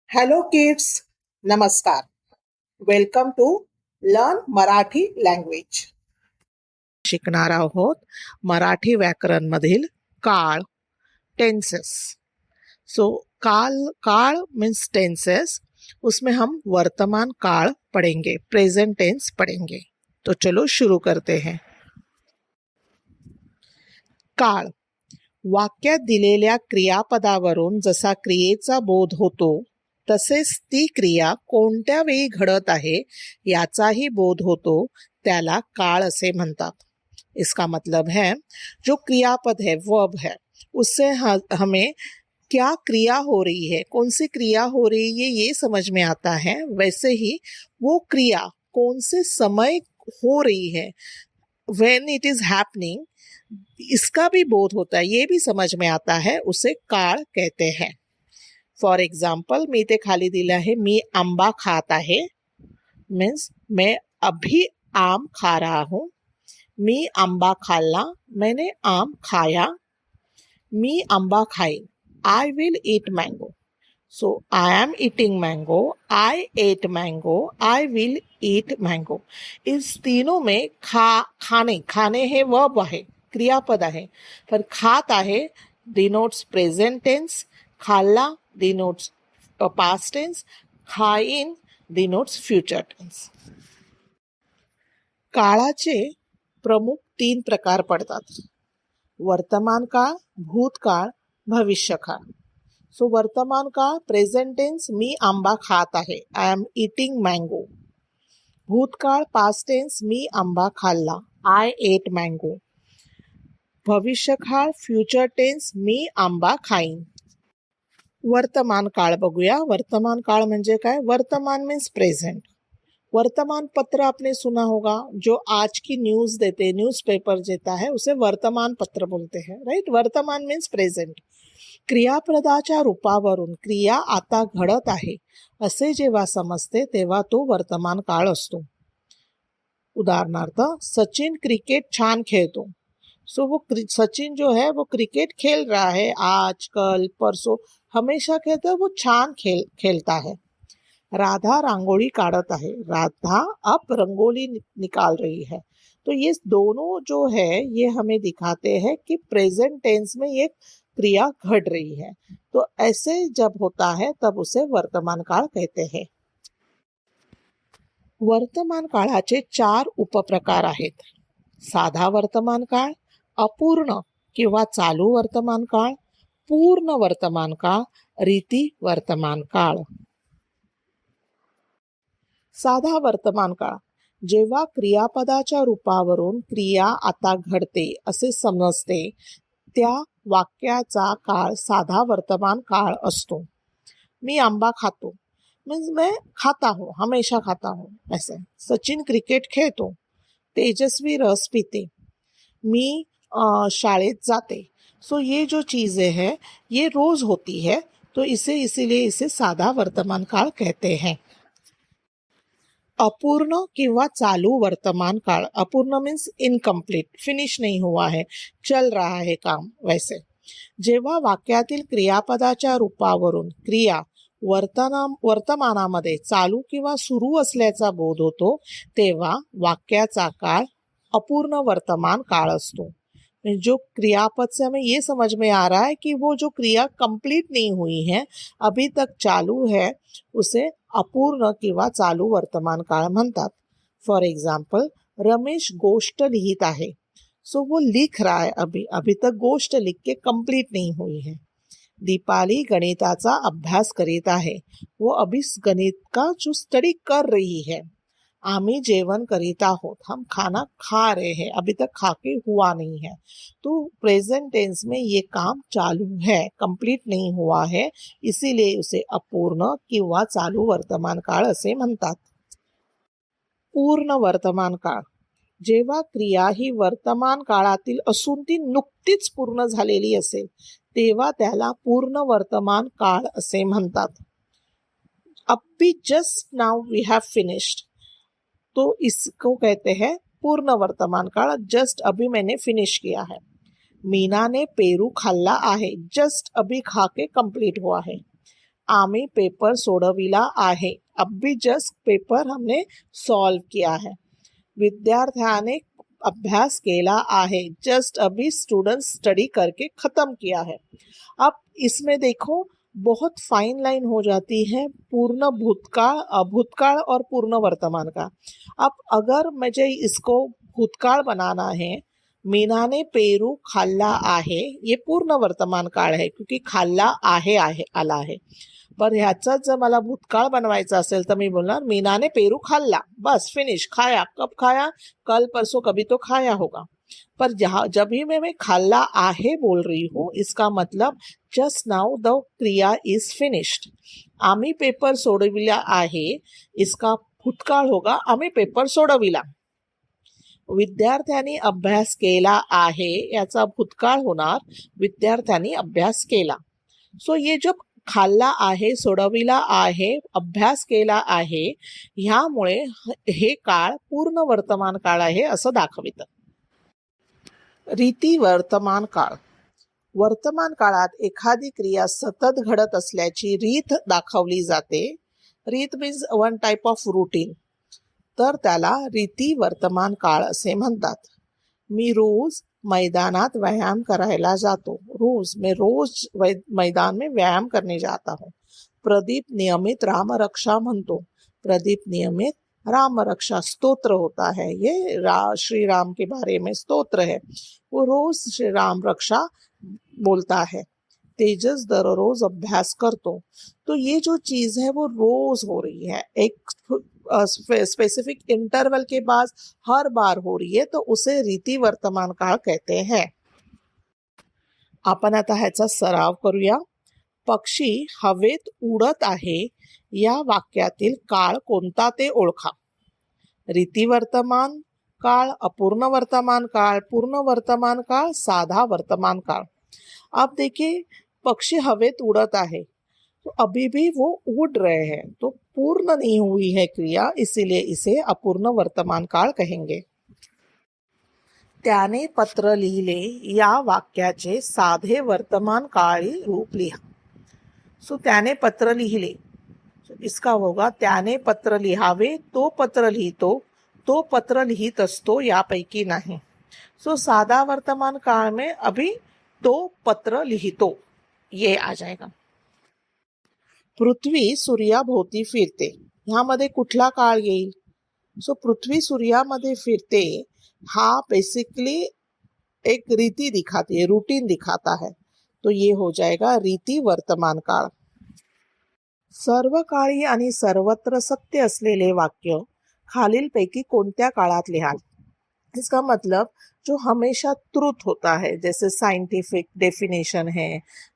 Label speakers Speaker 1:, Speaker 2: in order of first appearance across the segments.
Speaker 1: Hello kids, नमस्कार. Welcome to learn Marathi language. शिकणार आहोत मराठी व्याकरण मधील काळ, टेंसेस. सो काल मीन्स टेंसेस, उसमें हम वर्तमान काल पढ़ेंगे, प्रेजेंट टेंस पढ़ेंगे. तो चलो शुरू करते हैं. काळ. वाक्यात दिलेल्या क्रियापदावरून जसा क्रियेचा बोध होतो तसेच ती क्रिया कोणत्या वेळी घडत आहे याचाही बोध होतो, त्याला काळ असे म्हणतात. इसका मतलब है जो क्रियापद है, वर्ब है, उससे हमें क्या क्रिया हो रही है, कौन सी क्रिया हो रही है ये समझ में आता है. वैसे ही वो क्रिया कौन से समय हो रही है, व्हेन इट इज हैपनिंग, इसका भी बोध होता है, ये भी समझ में आता है, उसे काळ कहते हैं. फॉर एग्जाम्पल, मी इथे खाली दिलं आहे, मी आंबा खात आहे, मीन्स मैं अभी आम खा रहा हूँ. मी आंबा खाल्ला, मैंने आम खाया. मी आंबा खाईन, I will eat mango. So I am eating mango, I ate mango, I will eat mango. इस तीनों में खाने हे वर्ब आहे, क्रियापद आहे. पर खात आहे डिनोट्स प्रेझेंट टेन्स, खाल्ला डिनोट्स पास्ट टेन्स, खाईन डिनोट्स फ्युचर टेन्स. काळाचे प्रमुख 3 प्रकार पडतात: वर्तमान काळ, भूतकाळ, भविष्यकाळ. सो वर्तमान काळ, प्रेझेंट टेन्स, मी आंबा खात आहे, आय एम ईटिंग मँगो. भूतकाळ, पास्ट टेन्स, मी आंबा खाल्ला, आय एट मँगो. भविष्यकाळ, फ्युचर टेन्स, मी आंबा खाईन. वर्तमान काळ बघूया. वर्तमान काळ म्हणजे काय? वर्तमान मीन्स प्रेजेंट. वर्तमान पत्र आपने सुना होगा, जो आज की न्यूज देते, न्यूज़पेपर देता है, उसे वर्तमान पत्र बोलते हैं, राइट. वर्तमान मीन्स प्रेजेंट. क्रियापदाच्या रूपावरून क्रिया आता घडत आहे असे जेव्हा समजते तेव्हा तो वर्तमान काळ असतो. उदाहरणार्थ, सचिन क्रिकेट छान खेळतो. सो वो सचिन जो है वो क्रिकेट खेल रहा है, आज, कल, परसों, हमेशा खेलता है, वो छान खेलता है. राधा रांगोली काटत आहे, राधा अब रंगोली निकाल रही है. तो ये दोनों जो है ये हमें दिखाते हैं कि प्रेजेंट टेंस में ये क्रिया घट रही है. तो ऐसे जब होता है तब उसे वर्तमान काळ कहते हैं. वर्तमान काळाचे 4 उपप्रकार आहेत: साधा वर्तमान काळ, अपूर्ण किंवा चालू वर्तमान काळ, पूर्ण वर्तमान काळ, रीती वर्तमान काळ. साधा वर्तमान काळ. जेव्हा क्रियापदाच्या रूपावरून क्रिया आता घडते असे समजते त्या वाक्याचा काळ साधा वर्तमान काळ असतो. मी आंबा खातो मीन्स मैं खाता हूँ, हमेशा खाता हूँ, ऐसे. सचिन क्रिकेट खेळतो. तेजस्वी रस पीते. मी शाळेत जाते. सो ये जो चीज़ें हैं ये रोज होती है, तो इसीलिए इसे साधा वर्तमान काळ कहते हैं. अपूर्ण किंवा चालू वर्तमान काळ. अपूर्ण मीन्स इनकम्प्लीट, फिनिश नहीं हुआ है, चल रहा है काम, वैसे. जेव्हा वाक्यातील क्रियापदाच्या रूपावरून क्रिया वर्तमानामध्ये चालू किंवा सुरू असल्याचा बोध होतो तेव्हा वाक्याचा काळ अपूर्ण वर्तमान काळ असतो. जो क्रियापद से हमें ये समझ में आ रहा है कि वो जो क्रिया कंप्लीट नहीं हुई है, अभी तक चालू है, उसे अपूर्ण किंवा चालू वर्तमान काळ म्हणतात. फॉर एग्जाम्पल, रमेश गोष्ट लिहित आहे. सो वो लिख रहा है, अभी तक गोष्ट लिख के कंप्लीट नहीं हुई है. दीपाली गणिताचा अभ्यास करीत आहे. वो अभी गणित का जो स्टडी कर रही है. आम्ही जेवण करीत आहोत, हम खाना खा रहे हैं, अभी तक खा के हुआ नहीं है. तो प्रेजेंट टेंस में ये काम चालू है, कंप्लीट नहीं हुआ है, इसीलिए उसे अपूर्ण किंवा चालू वर्तमान काळ असे म्हणतात. पूर्ण वर्तमान काळ. जेव्हा क्रिया ही वर्तमान काळातील असून ती नुकतीच पूर्ण झालेली असेल तेव्हा त्याला पूर्ण वर्तमान काळ असे म्हणतात. अभी just now we have finished, तो इसको कहते हैं पूर्ण वर्तमान काल. जस्ट अभी मैंने फिनिश किया है. मीना ने पेरू खाल्ला आहे, जस्ट अभी खा के कंप्लीट हुआ है. आम्ही पेपर सोडविला आहे, अभी जस्ट पेपर हमने सॉल्व किया है. विद्यार्थ्याने अभ्यास केला आहे, जस्ट अभी स्टूडेंट स्टडी करके खत्म किया है. अब इसमें देखो बहुत फाइन लाइन हो जाती है पूर्ण भूतकाळ, भूतकाळ और पूर्ण वर्तमान का. अब अगर मुझे इसको भूतकाळ बनाना है, मीना ने पेरू खाल्ला आहे, ये पूर्ण वर्तमान काळ है क्योंकि खाल्ला आहे आहे आला आहे. पर ह्याचाच जर मला भूतकाळ बनवायचा असेल तर मी बोलणार मीना ने पेरू खाल्ला, बस फिनिश. खाया, कब खाया? कल परसों कभी तो खाया होगा. पर जब भी मैं खाल्ला आहे बोल रही हूँ, इसका मतलब जस्ट नाउ द क्रिया इज फिनिश्ड. आम्ही पेपर सोडविला आहे, इसका भूतकाळ होगा आम्ही पेपर सोडविला. विद्यार्थ्यांनी अभ्यास केला आहे, याचा भूतकाळ होणार विद्यार्थ्यांनी अभ्यास केला. सो ये जब खाल्ला आहे, सोडविला आहे, अभ्यास केला आहे, ह्यामुळे हे काळ पूर्ण वर्तमान काळ आहे असं दाखवितं. रीती वर्तमान काळ. वर्तमान काळात एखादी क्रिया सतत घडत असल्याची रीत दाखवली जाते. रीत means one type of routine. तर त्याला रीती वर्तमान काळ असे म्हणतात. मी रोज मैदानात व्यायाम करायला जातो. मैं रोज मैदान में व्यायाम करने जाता हूँ. प्रदीप नियमित रामरक्षा म्हणतो. प्रदीप नियमित रामरक्षा स्तोत्र होता है, ये श्री राम के बारे में स्तोत्र है. वो रोज श्री राम रक्षा बोलता है. तेजस दररोज अभ्यास करतो. तो ये जो चीज है वो रोज हो रही है, एक स्पेसिफिक इंटरवल के बाद हर बार हो रही है, तो उसे रीति वर्तमान काळ कहते हैं. आपण आता ह्याचा सराव करूया. पक्षी हवेत उडत आहे या वाक्यातील काळ कोणता ते ओळखा. रीति वर्तमान काळ, अपूर्ण वर्तमान काळ, पूर्ण वर्तमान काळ, साधा वर्तमान काळ. अब देखिए पक्षी हवेत उड़त आहे, तो अभी भी वो उड़ रहे हैं, तो पूर्ण नहीं हुई है क्रिया, इसीलिए इसे अपूर्ण वर्तमान काळ कहेंगे. त्याने पत्र लिहिले या वाक्याचे साधे वर्तमान काळी रूप लिहा. सो त्याने पत्र लिहिले, इसका होगा त्याने पत्र लिहावे, तो पत्र लिहितो, तो पत्र लिहित असतो, यापैकी नाही. सो साधा वर्तमान काळ में अभी तो पत्र लिहितो ये आ जाएगा. पृथ्वी सूर्याभोवती फिरते, ह्यामध्ये कुठला काळ येईल? सो पृथ्वी सूर्यामध्ये फिरते हा बेसिकली एक रीति दिखाती है, रूटीन दिखाता है, तो ये हो जाएगा रीति वर्तमान काळ. सर्व काळी आणि सर्वत्र सत्य असलेले वाक्य खालीलपैकी कोणत्या काळात लिहाल? इसका मतलब जो हमेशा ट्रूथ होता है, जैसे साइंटिफिक डेफिनेशन है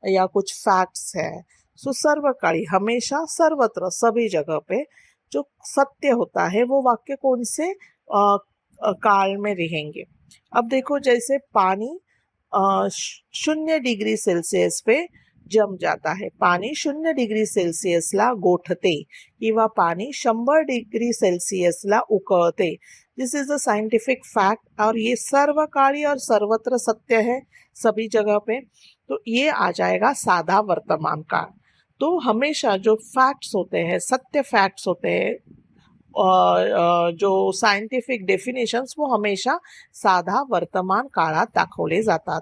Speaker 1: या कुछ फैक्ट्स है. सो सर्वकाली, हमेशा, सर्वत्र, सभी जगह पे जो सत्य होता है वो वाक्य कौन से काल में रहेंगे. अब देखो जैसे पानी 0 डिग्री सेल्सियस पे जम जाता है, पाणी 0 डिग्री सेल्सियसला गोठते किंवा पाणी 100 डिग्री सेल्सियसला उकळते. This is a scientific fact और ये सर्वकाली और सर्वत्र सत्य है सभी जगह पे. तो ये आ जाएगा साधा वर्तमान काल. तो हमेशा जो फैक्ट्स होते हैं, सत्य फैक्ट्स होते हैं, जो साइंटिफिक डेफिनेशंस, वो हमेशा साधा वर्तमान काळात दाखवले जातात.